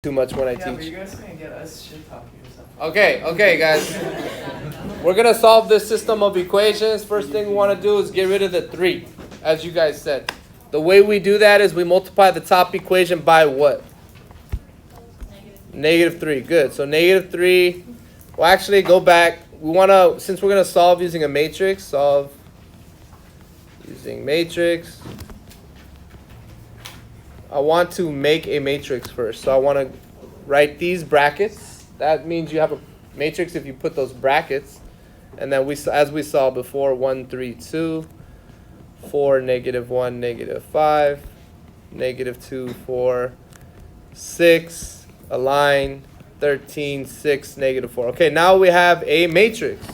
too much when I Yeah, but teach. you guys gonna get us shit talking or something. Okay, guys. We're gonna solve this system of equations. First thing we want to do is get rid of the 3, as you guys said. The way we do that is we multiply the top equation by what? -3. Good. So -3. Well, actually, go back. We want to, since we're gonna solve using a matrix, solve using matrix. I want to make a matrix first. So I want to write these brackets. That means you have a matrix if you put those brackets. And then as we saw before, 1, 3, 2, 4, -1, -5, -2, 4, 6, a line, 13, 6, -4. Okay, now we have a matrix.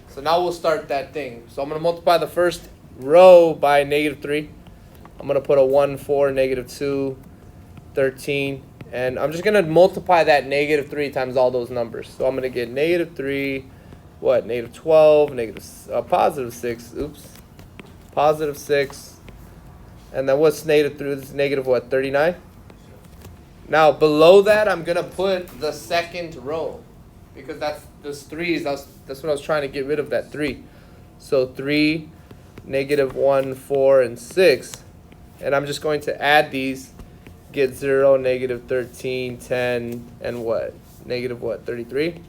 So now we'll start that thing. So I'm going to multiply the first row by -3. I'm going to put a 1, 4, -2, 13. And I'm just going to multiply that -3 times all those numbers. So I'm going to get -3, what? -12, positive 6. Oops. Positive 6. And then what's -3? This is negative what? 39? Now below that, I'm going to put the second row. Because those 3s, that's what I was trying to get rid of, that 3. So 3, -1, 4, and 6. And I'm just going to add these, get 0, -13, 10, and what? -33?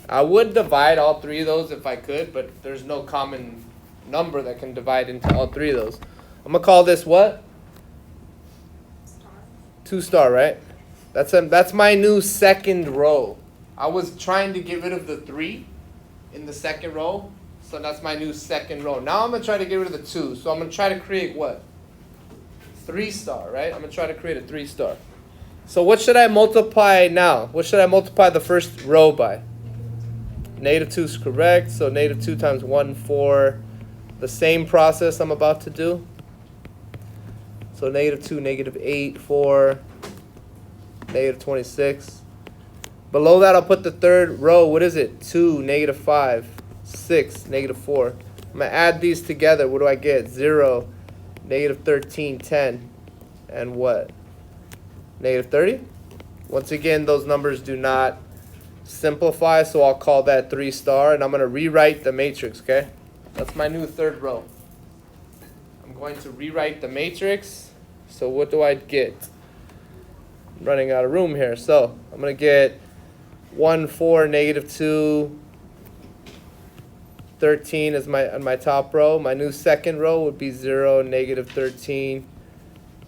I would divide all 3 of those if I could, but there's no common number that can divide into all 3 of those. I'm going to call this what? 2 star, right? That's my new second row. I was trying to get rid of the 3 in the second row. So that's my new second row. Now I'm going to try to get rid of the 2. So I'm going to try to create what? 3 star, right? I'm going to try to create a 3 star. So what should I multiply now? What should I multiply the first row by? -2 is correct. So -2 times 1, 4. The same process I'm about to do. So -2, -8, 4, -26. Below that, I'll put the third row. What is it? 2, -5. 6, -4. I'm going to add these together. What do I get? 0, -13, 10, and what? -30? Once again, those numbers do not simplify, so I'll call that 3 star, and I'm going to rewrite the matrix, okay? That's my new third row. I'm going to rewrite the matrix. So what do I get? I'm running out of room here. So I'm going to get 1, 4, -2, 13 is on my top row. My new second row would be 0, -13,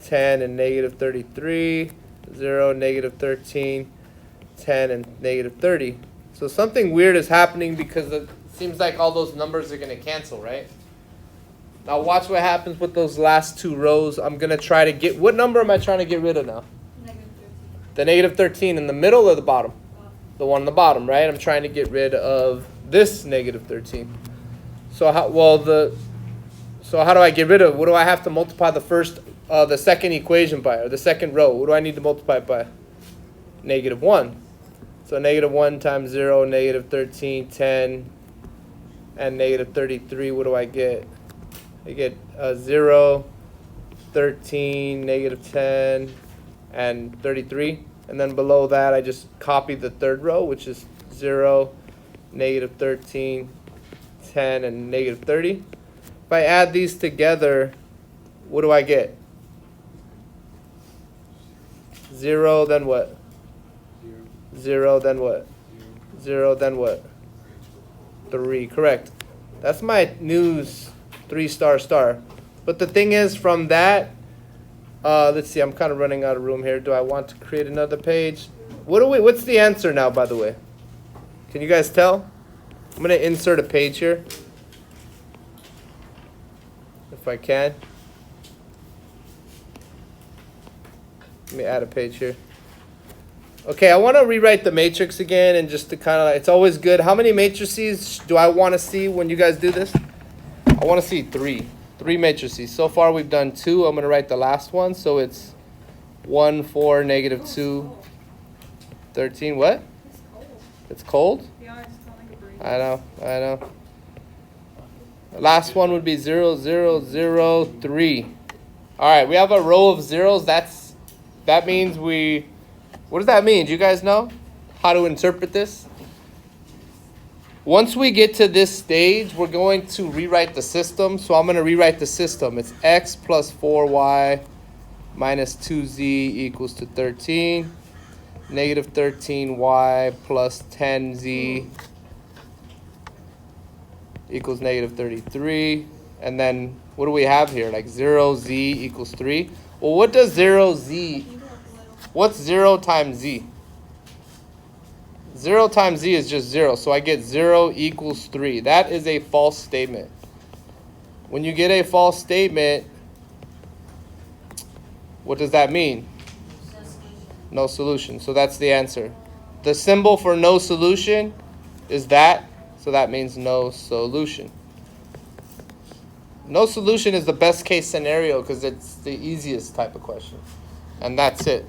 10, and -33. 0, -13, 10, and -30. So something weird is happening because it seems like all those numbers are going to cancel, right? Now watch what happens with those last 2 rows. I'm going to try to get, what number am I trying to get rid of now? The -13 in the middle or the bottom? The one on the bottom, right? I'm trying to get rid of this -13. So how do I get rid of? What do I have to multiply the second equation by, or the second row? What do I need to multiply it by? -1. So -1 times 0, -13, 10, and -33. What do I get? I get 0, 13, -10, and 33. And then below that, I just copy the third row, which is 0, -13, 10, and -30. If I add these together, what do I get? 0, then what? 0, then what? 0, then what? 3, correct. That's my new 3 star. But the thing is, from that, let's see, I'm kind of running out of room here. Do I want to create another page? What's the answer now, by the way? Can you guys tell? I'm going to insert a page here. If I can. Let me add a page here. Okay, I want to rewrite the matrix again, and just to kind of, it's always good. How many matrices do I want to see when you guys do this? I want to see 3. 3 matrices. So far we've done 2. I'm going to write the last one. So it's 1, 4, -2, 13. What? It's cold? Yeah, it's not like a breeze. I know. The last one would be 0, 0, 0, 3. All right, we have a row of zeros. That means we What does that mean? Do you guys know how to interpret this? Once we get to this stage, we're going to rewrite the system. So I'm going to rewrite the system. It's x plus 4y minus 2z equals to 13. Negative 13y plus 10z equals negative 33. And then what do we have here? Like 0z equals 3. Well, what does 0z, what's 0 times z? 0 times z is just 0, so I get 0 equals 3. That is a false statement. When you get a false statement, what does that mean? No solution. So that's the answer. The symbol for no solution is that, so that means no solution. No solution is the best case scenario because it's the easiest type of question. And that's it.